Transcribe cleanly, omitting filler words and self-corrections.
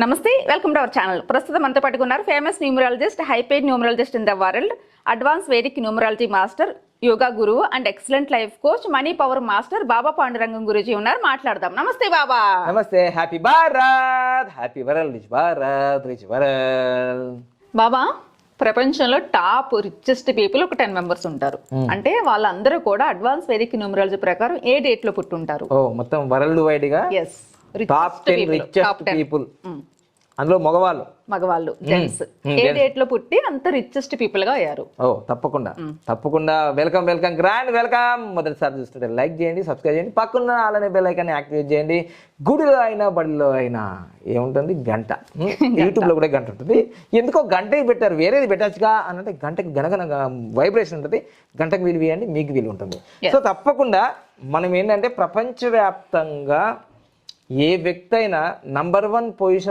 నమస్తే, welcome to our channel. ప్రస్తుతం మనతో పట్టుకున్నారు famous numerologist, hyped numerologist in the world, advance Vedic numerology master, yoga గురువు and excellent life coach, money power master Baba Pandurangam Guruji ఉన్నారు. మాట్లాడదాం. నమస్తే బాబా. నమస్తే. Happy Bharat, happy world, rich Bharat, rich world. Baba, ప్రపంచంలో టాప్ రిచెస్ట్ పీపుల్ ఒక 10 మెంబర్స్ ఉంటారు. అంటే వాళ్ళందరూ కూడా అడ్వాన్స్ వేదిక్ న్యూమరాలజీ ప్రకారం ఏ డేట్ లో పుట్టుంటారు? ఓ, మొత్తం వరల్డ్ వైడ్ గా ఎస్, టాప్ 10 రిచెస్ట్ పీపుల్. అందులో మగవాళ్ళు జెంట్స్ ఏ డేట్ లో పుట్టి అంత రిచెస్ట్ పీపుల్ గా అయ్యారు? ఓ, తప్పకుండా వెల్కమ్ గ్రాండ్ వెల్కమ్. మొదటిసారి చూస్తుంటే లైక్ చేయండి, సబ్స్క్రైబ్ చేయండి, పక్కన అలానే బెల్ ఐకాన్ యాక్టివేట్ చేయండి. గుడిలో అయినా బడిలో అయినా ఏముంటుంది, గంట. యూట్యూబ్ లో కూడా గంట ఉంటుంది. ఎందుకో గంటకి పెట్టారు, వేరేది పెట్టచ్చుగా అని అంటే గంటకి గనగన వైబ్రేషన్ ఉంటుంది. గంటకు విలువ ఇవ్వండి, మీకు విలువ ఉంటుంది. సో తప్పకుండా మనం ఏంటంటే ప్రపంచవ్యాప్తంగా ఏ వ్యక్తి అయినా నంబర్ 1 పొజిషన్